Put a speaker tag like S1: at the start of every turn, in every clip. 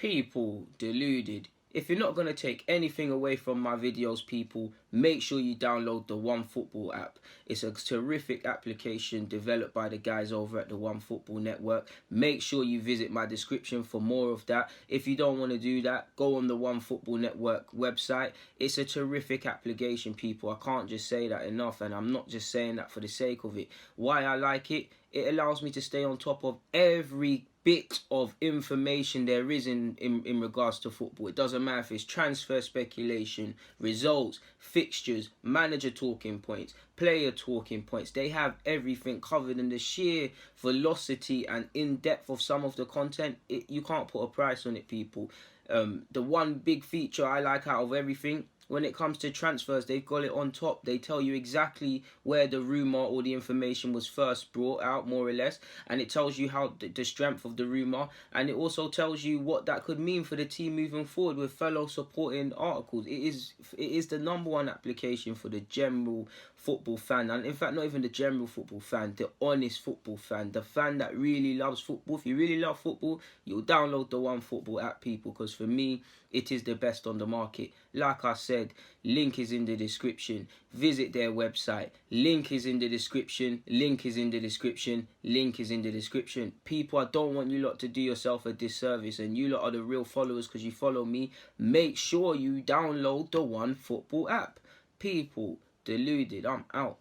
S1: People, deluded. If you're not going to take anything away from my videos, people, make sure you download the OneFootball app. It's a terrific application developed by the guys over at the OneFootball Network. Make sure you visit my description for more of that. If you don't want to do that, go on the OneFootball Network website. It's a terrific application, people. I can't just say that enough, and I'm not just saying that for the sake of it. Why I like it? It allows me to stay on top of every bit of information there is in regards to football. It doesn't matter if it's transfer speculation, results, fixtures, manager talking points, player talking points. They have everything covered, and the sheer velocity and in-depth of some of the content, you can't put a price on it, people. The one big feature I like out of everything, when it comes to transfers, they've got it on top. They tell you exactly where the rumour or the information was first brought out, more or less. And it tells you how the strength of the rumour. And it also tells you what that could mean for the team moving forward with fellow supporting articles. It is the #1 application for the general football fan. And in fact, not even the general football fan, the honest football fan. The fan that really loves football. If you really love football, you'll download the OneFootball app, people. Because for me, it is the best on the market. Like I said, link is in the description. Visit their website. Link is in the description. Link is in the description. Link is in the description. People, I don't want you lot to do yourself a disservice, and you lot are the real followers because you follow me. Make sure you download the OneFootball app. People, deluded. I'm out.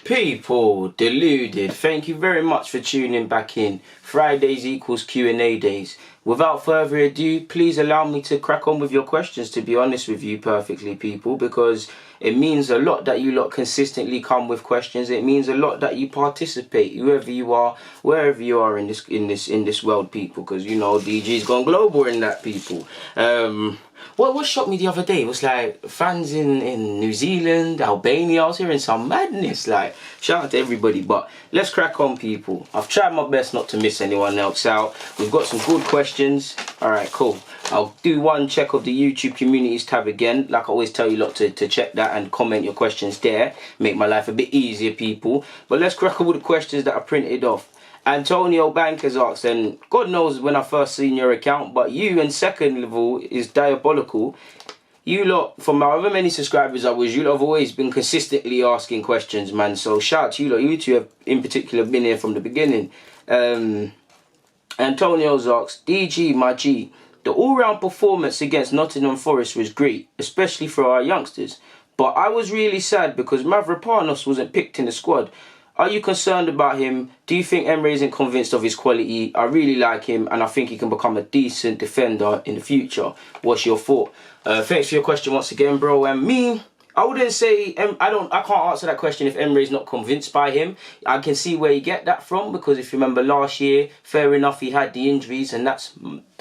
S1: People, deluded. Thank you very much for tuning back in. Fridays equals Q&A days. Without further ado, please allow me to crack on with your questions, to be honest with you perfectly, people, because it means a lot that you lot consistently come with questions. It means a lot that you participate, whoever you are, wherever you are in this world, people, because, you know, DG's gone global in that, people. What shocked me the other day was like fans in New Zealand, Albania. I was hearing some madness. Like, shout out to everybody. But let's crack on, people. I've tried my best not to miss anyone else out. We've got some good questions. Alright, cool. I'll do one check of the YouTube communities tab again. Like I always tell you lot to check that and comment your questions there. Make my life a bit easier, people. But let's crack on with the questions that I printed off. Antonio Bankers asked, and God knows when I first seen your account, but you and second level is diabolical. You lot, from however many subscribers I was, you lot have always been consistently asking questions, man. So shout out to you lot. You two have in particular been here from the beginning. Antonio's asked, DG, my G, the all-round performance against Nottingham Forest was great, especially for our youngsters. But I was really sad because Mavropanos wasn't picked in the squad. Are you concerned about him? Do you think Emery isn't convinced of his quality? I really like him and I think he can become a decent defender in the future. What's your thought? Thanks for your question once again, bro. And me, I wouldn't say, I can't answer that question if Emery's not convinced by him. I can see where you get that from, because if you remember last year, fair enough, he had the injuries and that's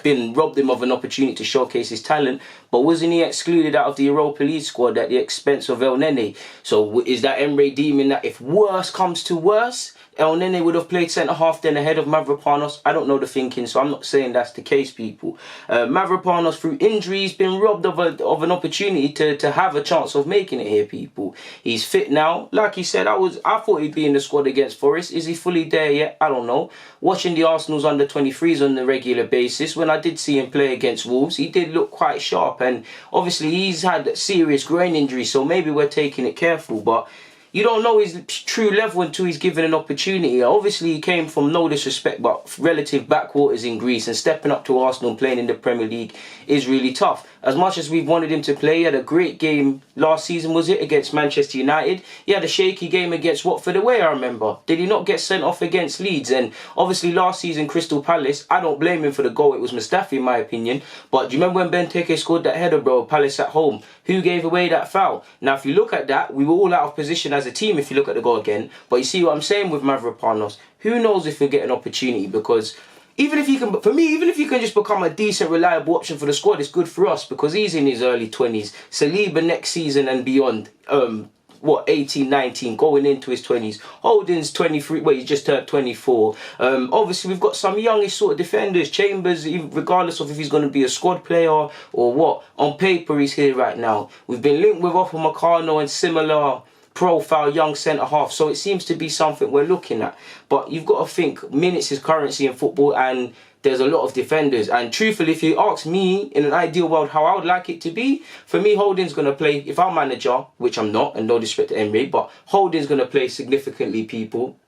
S1: robbed him of an opportunity to showcase his talent. But wasn't he excluded out of the Europa League squad at the expense of El Nene? So is that Emery deeming that if worse comes to worse, El Nene would have played centre-half then ahead of Mavropanos? I don't know the thinking, so I'm not saying that's the case, people. Mavropanos, through injuries, been robbed of an opportunity to have a chance of making it here, people. He's fit now. Like he said, I thought he'd be in the squad against Forest. Is he fully there yet? I don't know. Watching the Arsenal's under-23s on a regular basis, when I did see him play against Wolves, he did look quite sharp. And obviously, he's had serious groin injuries, so maybe we're taking it careful. But you don't know his true level until he's given an opportunity. Obviously, he came from, no disrespect, but relative backwaters in Greece, and stepping up to Arsenal and playing in the Premier League is really tough. As much as we've wanted him to play, he had a great game last season, was it, against Manchester United? He had a shaky game against Watford away, I remember. Did he not get sent off against Leeds? And obviously last season, Crystal Palace, I don't blame him for the goal. It was Mustafi, in my opinion. But do you remember when Benteke scored that header, bro, Palace at home? Who gave away that foul? Now, if you look at that, we were all out of position as a team if you look at the goal again. But you see what I'm saying with Mavropanos? Who knows if he'll get an opportunity? Because even if he can, for me, even if he can just become a decent, reliable option for the squad, it's good for us because he's in his early 20s. Saliba next season and beyond, 18, 19, going into his 20s. Holding's 23, well, he's just turned 24. Obviously, we've got some youngish sort of defenders. Chambers, regardless of if he's going to be a squad player or what, on paper, he's here right now. We've been linked with Upamecano and similar profile young centre-half, so it seems to be something we're looking at. But you've got to think minutes is currency in football, and there's a lot of defenders. And truthfully, if you ask me, in an ideal world, how I would like it to be, for me, Holding's going to play, if I'm manager, which I'm not, and no disrespect to Emery, but Holding's going to play significantly, people.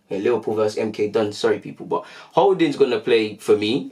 S1: Yeah, Liverpool versus MK done, sorry, people, but Holding's going to play for me.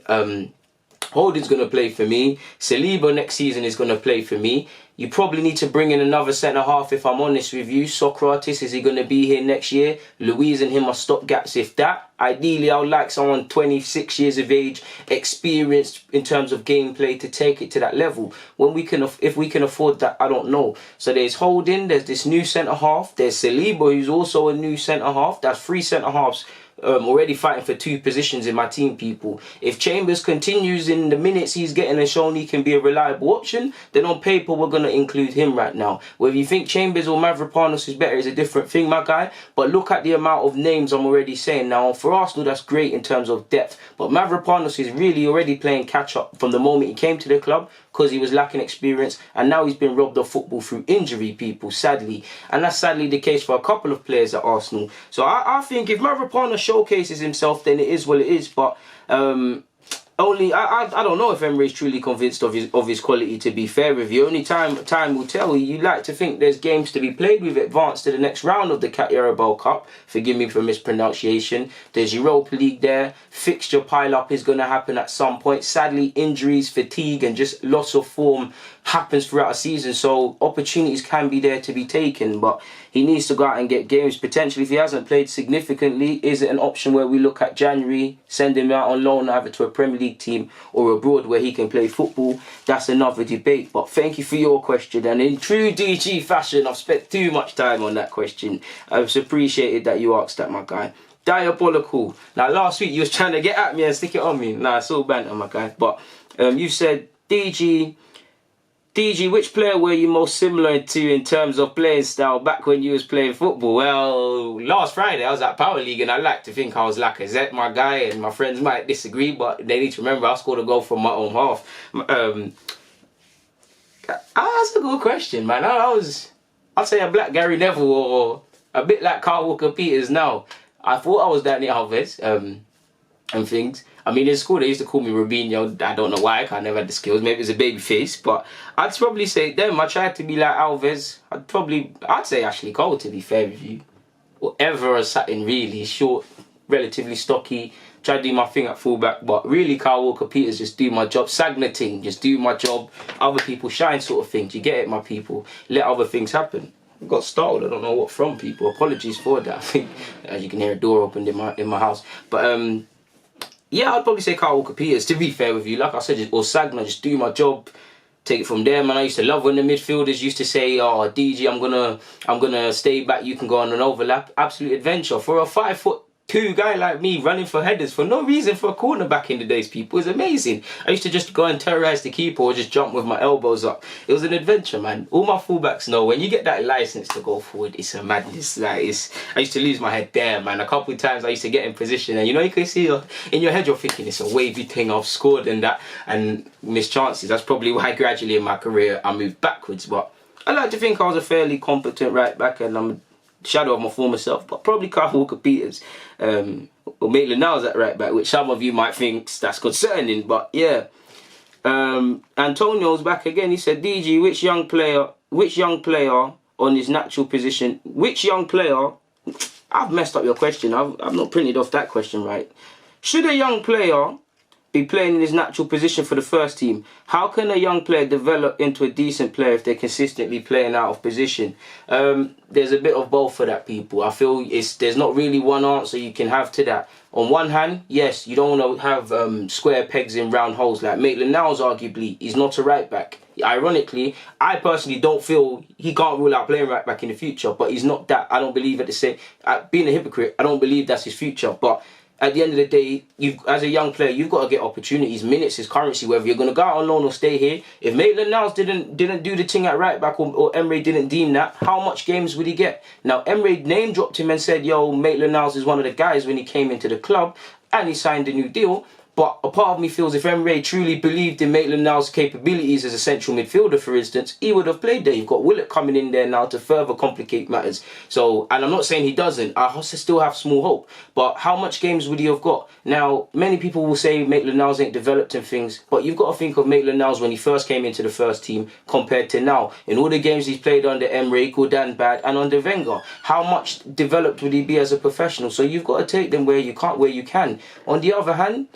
S1: Holding's going to play for me. Saliba next season is going to play for me. You probably need to bring in another centre-half, if I'm honest with you. Socrates, is he going to be here next year? Louise and him are stopgaps, if that. Ideally, I would like someone 26 years of age, experienced in terms of gameplay, to take it to that level. If we can afford that, I don't know. So there's Holding, there's this new centre-half. There's Saliba, who's also a new centre-half. That's 3 centre-halves. Already fighting for 2 positions in my team, people. If Chambers continues in the minutes he's getting and shown he can be a reliable option, then on paper we're going to include him right now. Whether you think Chambers or Mavropanos is better is a different thing, my guy. But look at the amount of names I'm already saying now. For Arsenal, that's great in terms of depth. But Mavropanos is really already playing catch-up from the moment he came to the club, because he was lacking experience, and now he's been robbed of football through injury, people, sadly. And that's sadly the case for a couple of players at Arsenal. So I think if Mavropanos showcases himself, then it is what it is. But I don't know if Emery is truly convinced of his quality, to be fair with you. Only time will tell. You like to think there's games to be played with advance to the next round of the Carabao Cup. Forgive me for mispronunciation. There's Europa League there. Fixture pile-up is going to happen at some point. Sadly, injuries, fatigue and just loss of form happens throughout a season. So opportunities can be there to be taken. But he needs to go out and get games. Potentially, if he hasn't played significantly, is it an option where we look at January, send him out on loan either to a Premier League team or abroad where he can play football? That's another debate. But thank you for your question. And in true DG fashion, I've spent too much time on that question. I've appreciated that you asked that, my guy. Diabolical. Now, last week you was trying to get at me and stick it on me. Nah, it's all banter, my guy. But you said, DG, which player were you most similar to in terms of playing style back when you was playing football? Well, last Friday I was at Power League and I like to think I was Lacazette, my guy, and my friends might disagree, but they need to remember I scored a goal from my own half. That's a good question, man. I'd say a black Gary Neville or a bit like Carl Walker-Peters now. I thought I was Dani Alves and things. I mean, in school they used to call me Robinho. I don't know why, I never had the skills. Maybe it's a baby face, but I'd probably say them. I tried to be like Alves. I'd say Ashley Cole, to be fair with you. Or Ever or Satin, really. Short, relatively stocky. Try to do my thing at fullback, but really Carl Walker-Peters, just do my job. Sagna team, just do my job. Other people shine, sort of thing. Do you get it, my people? Let other things happen. I got startled. I don't know what from, people. Apologies for that. I think, as you can hear, a door opened in my house. But yeah, I'd probably say Carl Walker-Peters, to be fair with you. Like I said, or Sagna, just do my job. Take it from there, man. I used to love when the midfielders used to say, "Oh, DG, I'm gonna stay back. You can go on an overlap." Absolute adventure for a 5'2" guy like me running for headers for no reason for a corner back in the days, people. It was amazing. I used to just go and terrorise the keeper or just jump with my elbows up. It was an adventure, man. All my fullbacks know when you get that license to go forward, it's a madness. I used to lose my head there, man. A couple of times I used to get in position and you can see in your head you're thinking it's a wavy thing, I've scored and that, and missed chances. That's probably why gradually in my career I moved backwards. But I like to think I was a fairly competent right back, and I'm shadow of my former self, but probably Carl Walker-Peters or Maitland-Niles at right back, which some of you might think that's concerning, but yeah. Antonio's back again. He said, DG, which young player on his natural position, I've messed up your question. I've not printed off that question right. Should a young player be playing in his natural position for the first team? How can a young player develop into a decent player if they're consistently playing out of position? There's a bit of both for that, people. I feel there's not really one answer you can have to that. On one hand, yes, you don't want to have square pegs in round holes. Like Maitland-Niles, arguably, he's not a right back. Ironically, I personally don't feel he can't rule out playing right back in the future, but he's not that. I don't believe at the same. Being a hypocrite, I don't believe that's his future, but at the end of the day, as a young player, you've got to get opportunities. Minutes is currency, whether you're going to go out on loan or stay here. If Maitland-Niles didn't do the thing at right back or Emery didn't deem that, how much games would he get? Now, Emery name dropped him and said, yo, Maitland-Niles is one of the guys when he came into the club and he signed a new deal. But a part of me feels if Emery truly believed in Maitland-Niles' capabilities as a central midfielder, for instance, he would have played there. You've got Willett coming in there now to further complicate matters. So, and I'm not saying he doesn't. I still have small hope. But how much games would he have got? Now, many people will say Maitland-Niles ain't developed in things, but you've got to think of Maitland-Niles when he first came into the first team compared to now. In all the games he's played under Emery, good and bad, and under Wenger, how much developed would he be as a professional? So you've got to take them where you can. On the other hand,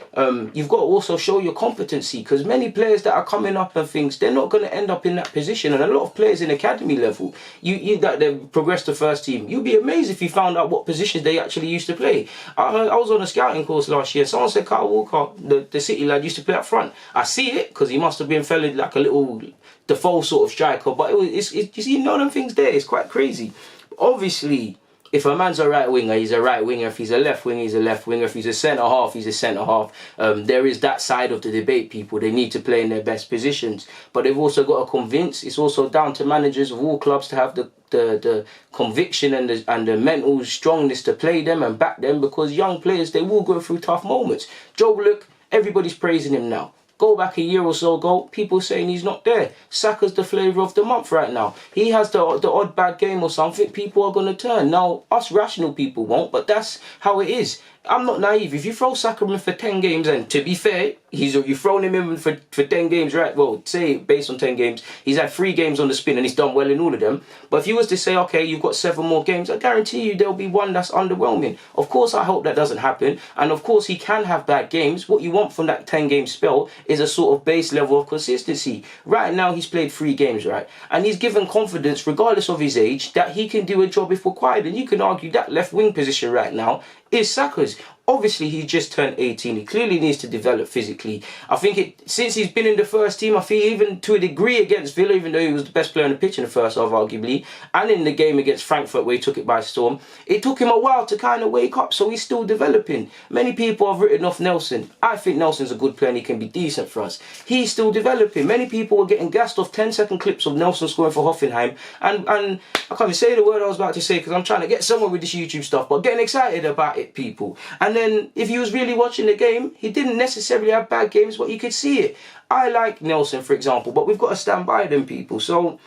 S1: you've got to also show your competency, because many players that are coming up and things, they're not going to end up in that position. And a lot of players in academy level, that they've progressed to first team, you'd be amazed if you found out what positions they actually used to play. I was on a scouting course last year. Someone said Kyle Walker, the City lad, used to play up front. I see it, because he must have been felling like a little Defoe sort of striker. But you know them things there. It's quite crazy. Obviously, if a man's a right winger, he's a right winger. If he's a left winger, he's a left winger. If he's a centre half, he's a centre half. There is that side of the debate, people. They need to play in their best positions. But they've also got to convince. It's also down to managers of all clubs to have the conviction and the mental strongness to play them and back them, because young players, they will go through tough moments. Joe Willock, everybody's praising him now. Go back a year or so ago, people saying he's not there. Saka's the flavour of the month right now. He has the odd bad game or something, people are going to turn. Now, us rational people won't, but that's how it is. I'm not naive. If you throw Saka in for 10 games, and to be fair, you've thrown him in for 10 games, right? Well, say based on 10 games, he's had 3 games on the spin and he's done well in all of them. But if you was to say, okay, you've got 7 more games, I guarantee you there'll be one that's underwhelming. Of course, I hope that doesn't happen. And of course, he can have bad games. What you want from that 10-game spell is a sort of base level of consistency. Right now, he's played 3 games, right? And he's given confidence, regardless of his age, that he can do a job if required. And you can argue that left wing position right now is Saka's. Obviously, he just turned 18. He clearly needs to develop physically. I think since he's been in the first team, I think even to a degree against Villa, even though he was the best player on the pitch in the first half, arguably, and in the game against Frankfurt where he took it by storm, it took him a while to kind of wake up, so he's still developing. Many people have written off Nelson. I think Nelson's a good player and he can be decent for us. He's still developing. Many people were getting gassed off 10-second clips of Nelson scoring for Hoffenheim, and I can't even say the word I was about to say because I'm trying to get somewhere with this YouTube stuff, but getting excited about it, people. And then if you was really watching the game, he didn't necessarily have bad games, but you could see it. I like Nelson, for example, but we've got to stand by them, people. So,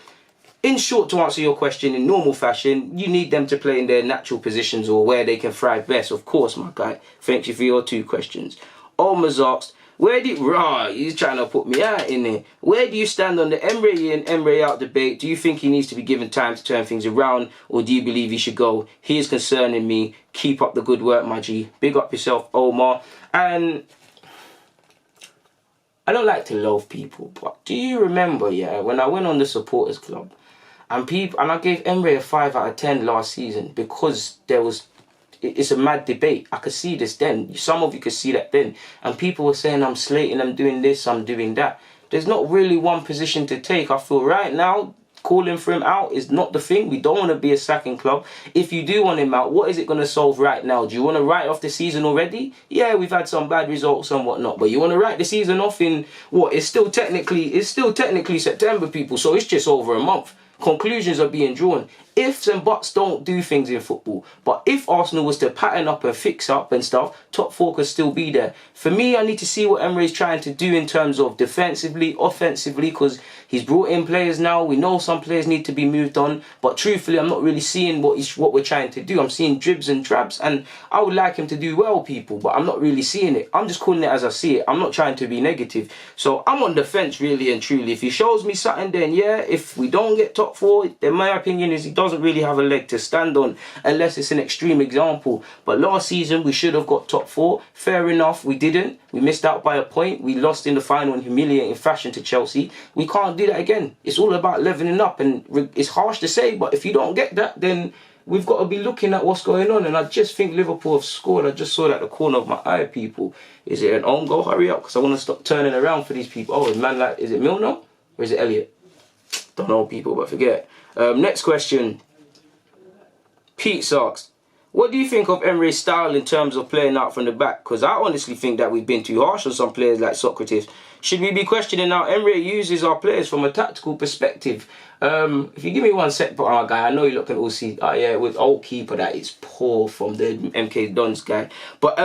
S1: in short, to answer your question, in normal fashion, you need them to play in their natural positions or where they can thrive best. Of course, my guy. Thank you for your 2 questions. Omar's asked, he's trying to put me out in there. Where do you stand on the Emery in, Emery out debate? Do you think he needs to be given time to turn things around, or do you believe he should go? He is concerning me. Keep up the good work, my G. Big up yourself, Omar. And I don't like to loathe people, but do you remember, when I went on the supporters club and I gave Emery a 5 out of 10 last season because it's a mad debate. I could see this then. Some of you could see that then. And people were saying I'm slating, I'm doing this, I'm doing that. There's not really one position to take. I feel right now, calling for him out is not the thing. We don't want to be a sacking club. If you do want him out, what is it going to solve right now? Do you want to write off the season already? Yeah, we've had some bad results and whatnot. But you want to write the season off in what? It's still technically September, people. So it's just over a month. Conclusions are being drawn. Ifs and buts don't do things in football. But if Arsenal was to pattern up and fix up and stuff, top 4 could still be there. For me, I need to see what Emery's trying to do in terms of defensively, offensively, because he's brought in players now. We know some players need to be moved on. But truthfully, I'm not really seeing what we're trying to do. I'm seeing dribs and drabs. And I would like him to do well, people. But I'm not really seeing it. I'm just calling it as I see it. I'm not trying to be negative. So I'm on the fence, really and truly. If he shows me something, then yeah. If we don't get top 4, then my opinion is he doesn't really have a leg to stand on unless it's an extreme example. But last season we should have got top 4. Fair enough, we didn't. We missed out by a point. We lost in the final in humiliating fashion to Chelsea. We can't do that again. It's all about leveling up, and it's harsh to say, but if you don't get that, then we've got to be looking at what's going on. And I just think Liverpool have scored. I just saw that at the corner of my eye, people. Is it an own goal? Hurry up, because I want to stop turning around for these people. Oh, man, like, is it Milner or is it Elliott? Don't know, people, but forget. Next question. Pete asks, what do you think of Emery's style in terms of playing out from the back? Because I honestly think that we've been too harsh on some players like Socrates. Should we be questioning how Emery uses our players from a tactical perspective? If you give me 1 sec, but guy, I know you look at all see. Oh yeah, with old keeper, that is poor from the MK Dons guy. But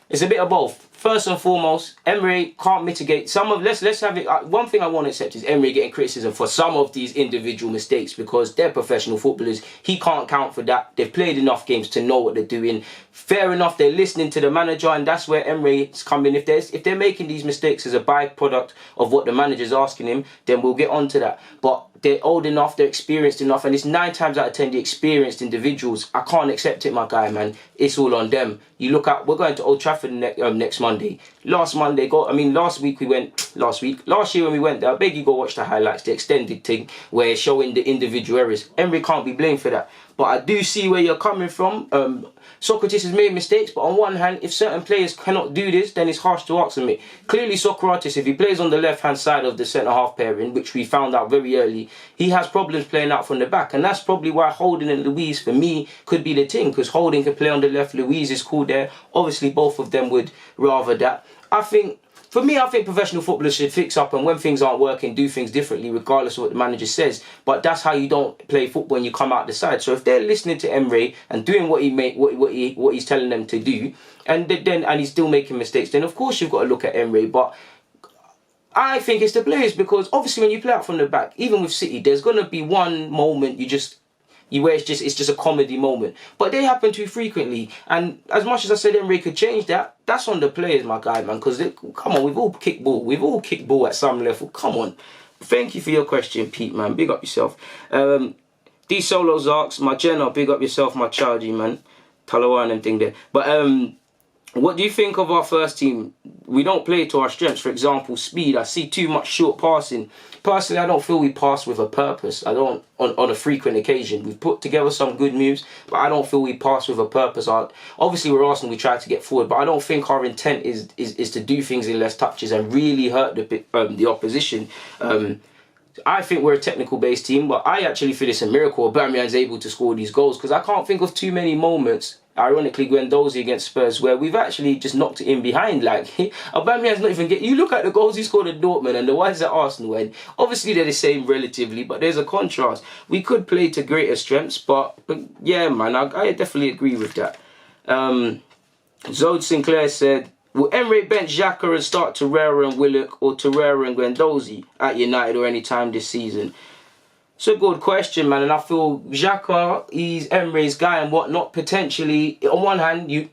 S1: it's a bit of both. First and foremost, Emery can't mitigate some of. Let's have it. One thing I want to accept is Emery getting criticism for some of these individual mistakes because they're professional footballers. He can't count for that. They've played enough games to know what they're doing. Fair enough, they're listening to the manager, and that's where Emery's coming. If they're making these mistakes as a byproduct of what the manager's asking him, then we'll get on to that. But they're old enough, they're experienced enough, and it's 9 times out of 10 the experienced individuals. I can't accept it, my guy, man. It's all on them. You look at, we're going to Old Trafford next Monday. Last week we went, last year when we went there, I beg you go watch the highlights, the extended thing, where it's showing the individual errors. Emery can't be blamed for that. But I do see where you're coming from. Socrates has made mistakes, but on one hand, if certain players cannot do this, then it's harsh to ask them. Clearly, Socrates, if he plays on the left-hand side of the centre-half pairing, which we found out very early, he has problems playing out from the back. And that's probably why Holding and Luiz, for me, could be the thing, because Holding can play on the left, Luiz is cool there. Obviously, both of them would rather that. I think professional footballers should fix up, and when things aren't working, do things differently, regardless of what the manager says. But that's how you don't play football when you come out the side. So if they're listening to Emery and doing what he's telling them to do, and he's still making mistakes, then of course you've got to look at Emery. But I think it's the players, because obviously when you play out from the back, even with City, there's gonna be one moment where it's just a comedy moment. But they happen too frequently. And as much as I said Emery could change that, that's on the players, my guy, man. Because, come on, we've all kicked ball. We've all kicked ball at some level. Come on. Thank you for your question, Pete, man. Big up yourself. D Solos asks, my Jenna, big up yourself, my Chargy, man. Talawan and thing there. But what do you think of our first team? We don't play to our strengths. For example, speed. I see too much short passing. Personally, I don't feel we pass with a purpose. I don't, on a frequent occasion. We've put together some good moves, but I don't feel we pass with a purpose. Obviously, we're Arsenal, we try to get forward, but I don't think our intent is to do things in less touches and really hurt the opposition. I think we're a technical-based team, but I actually feel it's a miracle Aubameyang's able to score these goals, because I can't think of too many moments, ironically, Guendouzi against Spurs, where we've actually just knocked it in behind. Like, Aubameyang's not even you look at the goals he scored at Dortmund and the ones at Arsenal, and obviously they're the same relatively, but there's a contrast. We could play to greater strengths, but yeah, man, I definitely agree with that. Zode Sinclair said, will Emery bench Xhaka and start Torreira and Willock, or Torreira and Guendouzi at United or any time this season? It's a good question, man, and I feel Xhaka, he's Emery's guy and whatnot. Potentially, on one hand,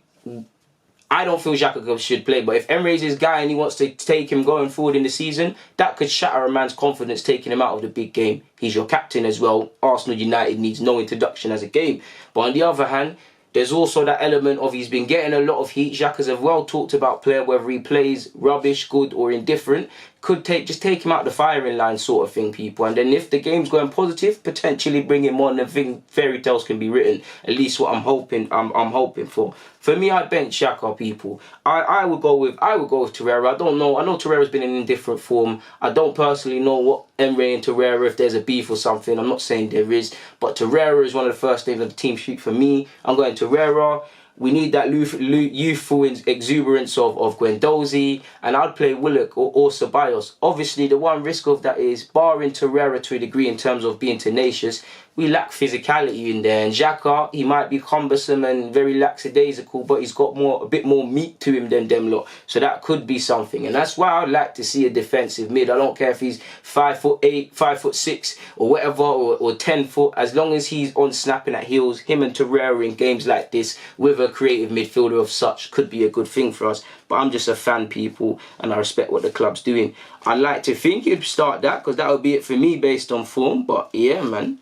S1: I don't feel Xhaka should play, but if Emery's his guy and he wants to take him going forward in the season, that could shatter a man's confidence, taking him out of the big game. He's your captain as well. Arsenal United needs no introduction as a game. But on the other hand, there's also that element of he's been getting a lot of heat. Xhaka's a well talked about player, whether he plays rubbish, good or indifferent. Could just take him out the firing line sort of thing, people. And then if the game's going positive, potentially bring him on and think fairy tales can be written. At least what I'm hoping for. For me, I'd bench Xhaka, people. I would go with Torreira. I don't know. I know Torreira's been in indifferent form. I don't personally know what Emery and Torreira, if there's a beef or something. I'm not saying there is. But Torreira is one of the first names on the team sheet for me. I'm going Torreira. We need that youthful exuberance of Guendouzi, and I'd play Willock or Ceballos. Obviously, the one risk of that is, barring Torreira to a degree in terms of being tenacious, we lack physicality in there. And Xhaka, he might be cumbersome and very lackadaisical, but he's got a bit more meat to him than them lot. So that could be something. And that's why I'd like to see a defensive mid. I don't care if he's 5'8", 5'6", or whatever, or 10 foot. As long as he's on snapping at heels, him and Torreira in games like this with a creative midfielder of such could be a good thing for us. But I'm just a fan, people, and I respect what the club's doing. I'd like to think you'd start that, because that would be it for me based on form. But yeah, man.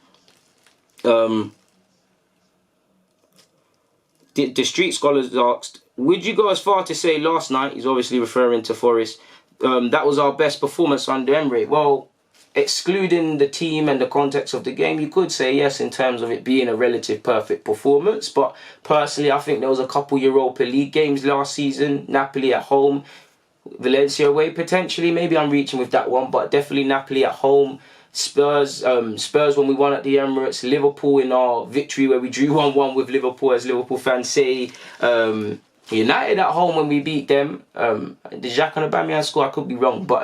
S1: The Street Scholars asked, would you go as far to say last night, he's obviously referring to Forest, that was our best performance under Emery? Well, excluding the team and the context of the game, you could say yes in terms of it being a relative perfect performance. But personally, I think there was a couple Europa League games last season, Napoli at home, Valencia away potentially, maybe I'm reaching with that one, but definitely Napoli at home. Spurs when we won at the Emirates, Liverpool in our victory where we drew 1-1 with Liverpool, as Liverpool fans say, United at home when we beat them, the Xhaka and Aubameyang score, I could be wrong, but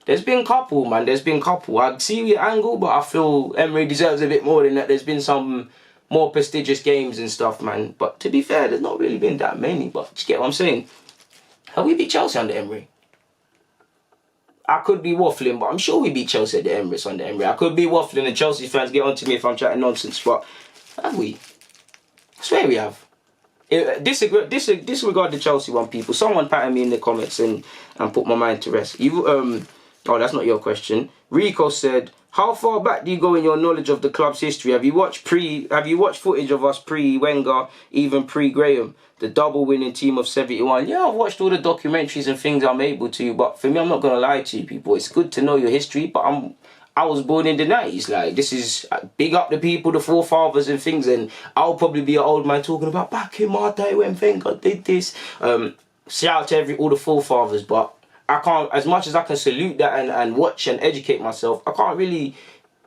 S1: there's been a couple, man, I see your angle, but I feel Emery deserves a bit more than that. There's been some more prestigious games and stuff, man, but to be fair, there's not really been that many, but you get what I'm saying. Have we beat Chelsea under Emery? I could be waffling, but I'm sure we beat Chelsea at the Emirates under Emery. I could be waffling, and Chelsea fans get onto me if I'm chatting nonsense, but have we? I swear we have. Disregard the Chelsea one, people. Someone pattern me in the comments and put my mind to rest. Oh, that's not your question. Rico said, how far back do you go in your knowledge of the club's history? Have you watched footage of us pre-Wenger, even pre-Graham, the double winning team of 71? Yeah, I've watched all the documentaries and things I'm able to, but for me, I'm not gonna lie to you people. It's good to know your history, but I was born in the 90s. Like, this is big up the people, the forefathers and things, and I'll probably be an old man talking about back in my day when Wenger did this. Shout out to all the forefathers, but I can't, as much as I can salute that and watch and educate myself, I can't really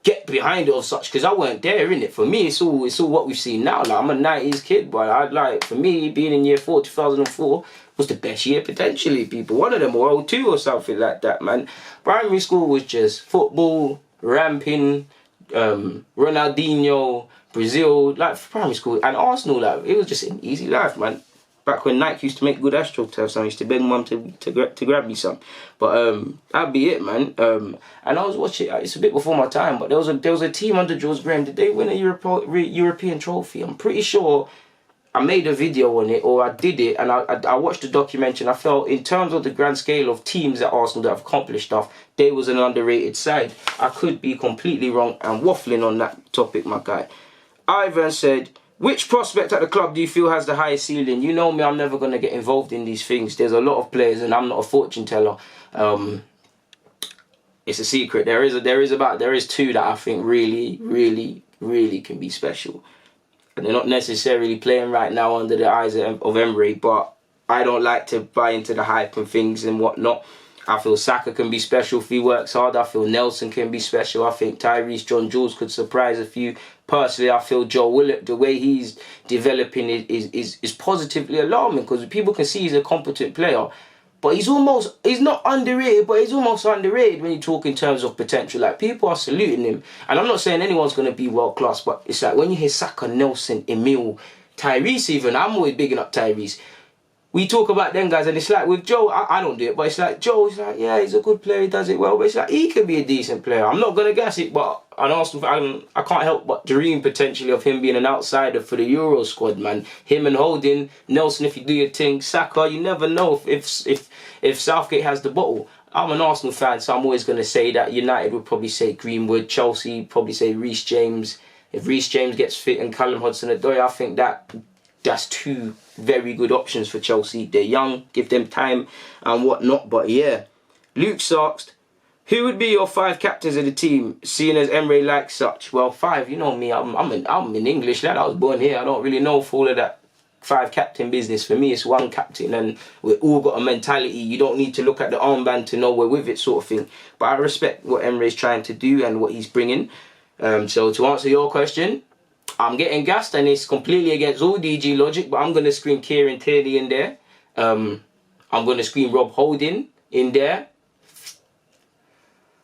S1: get behind it or such, because I weren't there, innit? For me, it's all what we've seen now. Like, I'm a 90s kid, but for me, being in year 4, 2004, was the best year potentially, people. One of them were 02 or something like that, man. Primary school was just football, ramping, Ronaldinho, Brazil, like primary school, and Arsenal. Like, it was just an easy life, man. Back when Nike used to make good AstroTurfs, I used to beg mum to grab me some. But that'd be it, man. And I was watching. It's a bit before my time, but there was a team under Jules Graham. Did they win a European trophy? I'm pretty sure I made a video on it, or I did it, and I watched the documentary, and I felt, in terms of the grand scale of teams at Arsenal that have accomplished stuff, they was an underrated side. I could be completely wrong and waffling on that topic, my guy. Ivan said, which prospect at the club do you feel has the highest ceiling? You know me, I'm never going to get involved in these things. There's a lot of players, and I'm not a fortune teller. It's a secret. There is two that I think really can be special. And they're not necessarily playing right now under the eyes of Emery, but I don't like to buy into the hype and things and whatnot. I feel Saka can be special if he works hard. I feel Nelson can be special. I think Tyrese John Jules could surprise a few. Personally, I feel Joe Willock, the way he's developing is positively alarming, because people can see he's a competent player. But he's not underrated, but he's almost underrated when you talk in terms of potential. Like, people are saluting him. And I'm not saying anyone's going to be world class, but it's like when you hear Saka, Nelson, Emil, Tyrese even, I'm always bigging up Tyrese. We talk about them guys, and it's like with Joe, I don't do it, but it's like Joe, he's like, yeah, he's a good player, he does it well, but it's like, he could be a decent player. I'm not going to guess it, but an Arsenal fan, I can't help but dream potentially of him being an outsider for the Euro squad, man. Him and Holding, Nelson, if you do your thing, Saka, you never know if Southgate has the bottle. I'm an Arsenal fan, so I'm always going to say that. United would probably say Greenwood, Chelsea probably say Reece James. If Reece James gets fit and Callum Hudson-Odoi, I think that's two very good options for Chelsea. They're young, give them time and whatnot. But yeah, Luke asked, who would be your 5 captains of the team, seeing as Emery likes such? Well, 5, you know me, I'm an English lad. I was born here. I don't really know for all of that 5 captain business. For me, it's 1 captain, and we all got a mentality. You don't need to look at the armband to know we're with it, sort of thing. But I respect what Emery's trying to do and what he's bringing. So to answer your question, I'm getting gassed, and it's completely against all DG logic, but I'm going to scream Kieran Tierney in there. I'm going to scream Rob Holding in there.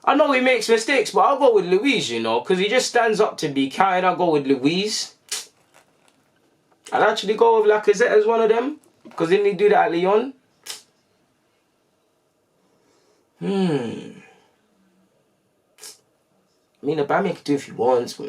S1: I know he makes mistakes, but I'll go with Luiz, you know, because he just stands up to be counted. I'll go with Luiz. I'd actually go with Lacazette as one of them, because didn't he do that at Lyon? I mean, Aubameyang could do if he wants, but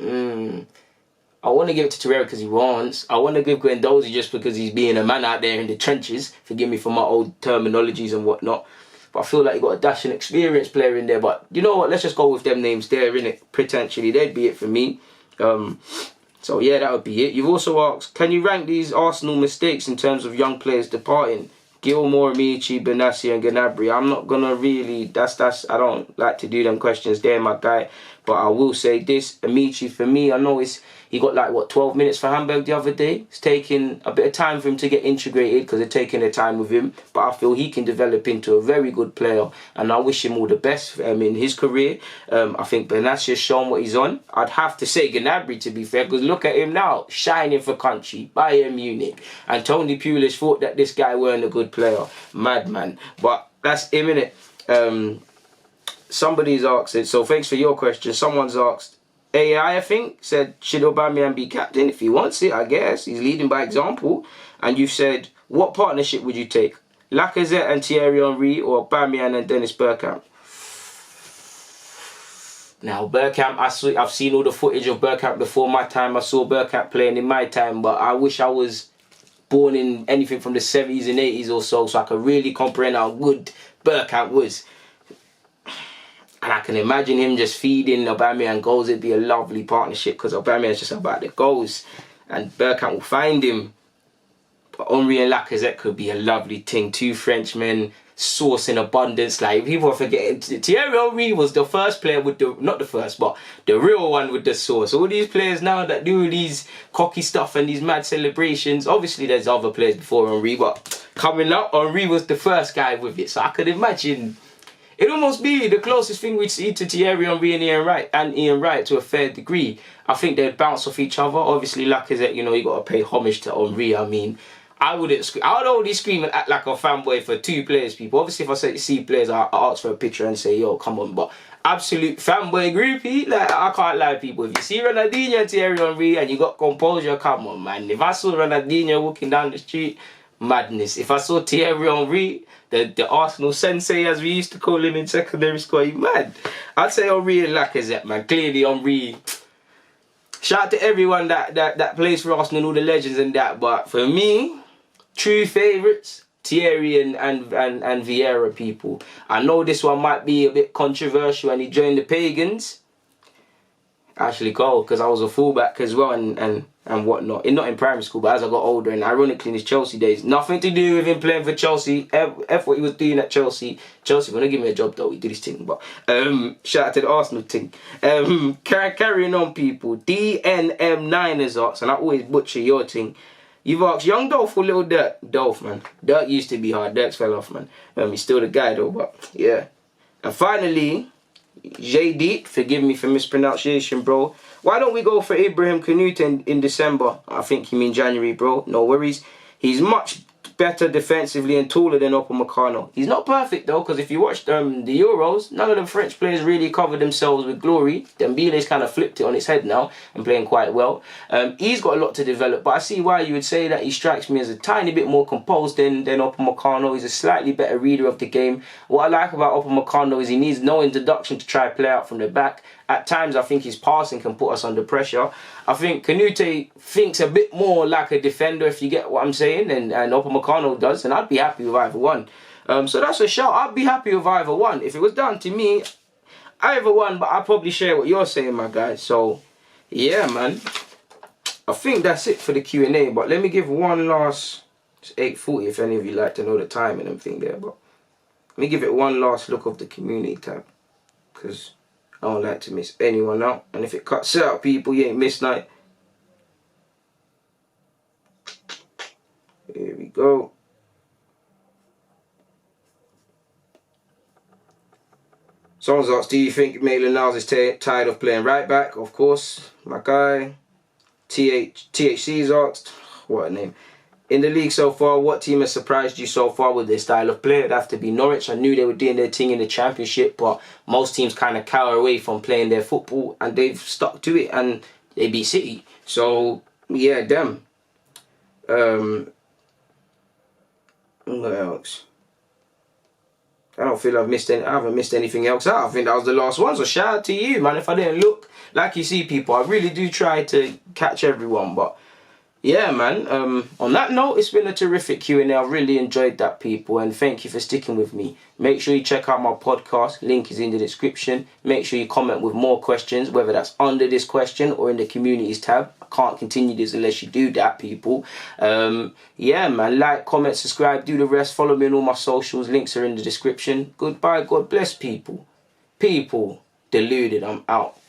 S1: I want to give it to Torreira because he wants. I want to give Guendouzi just because he's being a man out there in the trenches. Forgive me for my old terminologies and whatnot. But I feel like you got a dashing experienced player in there. But you know what? Let's just go with them names there, innit? Potentially, they'd be it for me. So yeah, that would be it. You've also asked, can you rank these Arsenal mistakes in terms of young players departing? Gilmore, Amici, Benassi and Gnabry. I'm not going to really, I don't like to do them questions there, my guy. But I will say this, Amici, for me, I know he got like, 12 minutes for Hamburg the other day. It's taking a bit of time for him to get integrated because they're taking their time with him. But I feel he can develop into a very good player. And I wish him all the best in his career. I think Benassi has shown what he's on. I'd have to say Gnabry, to be fair, because look at him now, shining for country, Bayern Munich. And Tony Pulis thought that this guy weren't a good player. Madman. But that's him, innit? Somebody's asked it, so thanks for your question. Someone's asked, AI, I think, said, should Aubameyang be captain? If he wants it, I guess. He's leading by example. And you said, what partnership would you take? Lacazette and Thierry Henry, or Aubameyang and Dennis Bergkamp? Now, Bergkamp, I've seen all the footage of Bergkamp before my time. I saw Bergkamp playing in my time, but I wish I was born in anything from the 70s and 80s or so I could really comprehend how good Bergkamp was. And I can imagine him just feeding Aubameyang goals. It'd be a lovely partnership because Aubameyang's just about the goals and Bergkamp will find him. But Henry and Lacazette could be a lovely thing. Two Frenchmen, sauce in abundance. Like, people are forgetting, Thierry Henry was the first player with the, not the first, but the real one with the sauce. All these players now that do these cocky stuff and these mad celebrations, obviously there's other players before Henry, but coming up, Henry was the first guy with it. So I could imagine it'd almost be the closest thing we'd see to Thierry Henry and Ian Wright to a fair degree. I think they'd bounce off each other. Obviously, Lacazette, you know, you got to pay homage to Henry. I mean, I would only scream and act like a fanboy for two players, people. Obviously, if I see players, I ask for a picture and say, yo, come on. But absolute fanboy groupie, like, I can't lie, people. If you see Ronaldinho and Thierry Henry and you got composure, come on, man. If I saw Ronaldinho walking down the street, madness. If I saw Thierry Henry, the Arsenal sensei, as we used to call him in secondary school, you mad. I'd say Henry and Lacazette, man. Clearly, Henry. Shout out to everyone that plays for Arsenal and all the legends and that. But for me, true favourites, Thierry and Vieira, people. I know this one might be a bit controversial and he joined the Pagans. Actually, go, because I was a fullback as well and whatnot. Not in primary school, but as I got older, and ironically in his Chelsea days, nothing to do with him playing for Chelsea. F what he was doing at Chelsea. Chelsea gonna give me a job though, he did his thing. But shout out to the Arsenal team. Carrying on, people. DNM9 has asked, and I always butcher your thing. You've asked Young Dolph or Little Dirk? Dolph, man. Dirk used to be hard. Dirk's fell off, man. He's still the guy though, but yeah. And finally, JD, forgive me for mispronunciation, bro. Why don't we go for Ibrahim Kanute in December? I think you mean January, bro. No worries. He's much better defensively and taller than Upamecano. He's not perfect, though, because if you watch the Euros, none of the French players really covered themselves with glory. Dembele's kind of flipped it on his head now and playing quite well. He's got a lot to develop, but I see why you would say that he strikes me as a tiny bit more composed than Upamecano. He's a slightly better reader of the game. What I like about Upamecano is he needs no introduction to try play out from the back. At times, I think his passing can put us under pressure. I think Kanute thinks a bit more like a defender, if you get what I'm saying, and Upamecano does, and I'd be happy with either one. So that's a shout. I'd be happy with either one. If it was down to me, either one, but I probably share what you're saying, my guys. So, yeah, man. I think that's it for the Q&A, but let me give one last... It's 8:40 if any of you like to know the time and everything there, but let me give it one last look of the community tab, because I don't like to miss anyone out. And if it cuts out, people, you ain't missed night. Here we go. Someone's asked, do you think Maitland-Niles is tired of playing right back? Of course, my guy. THC's asked, what a name. In the league so far, what team has surprised you so far with their style of play? It'd have to be Norwich. I knew they were doing their thing in the Championship, but most teams kind of cower away from playing their football, and they've stuck to it, and they beat City. So, yeah, them. What else? I don't feel I haven't missed anything else out. I think that was the last one, so shout out to you, man. If I didn't look, like you see, people, I really do try to catch everyone, but yeah, man. On that note, it's been a terrific Q&A. I really enjoyed that, people, and thank you for sticking with me. Make sure you check out my podcast. Link is in the description. Make sure you comment with more questions, whether that's under this question or in the communities tab. I can't continue this unless you do that, people. Yeah, man. Like, comment, subscribe, do the rest. Follow me on all my socials. Links are in the description. Goodbye. God bless, people. People. Deluded. I'm out.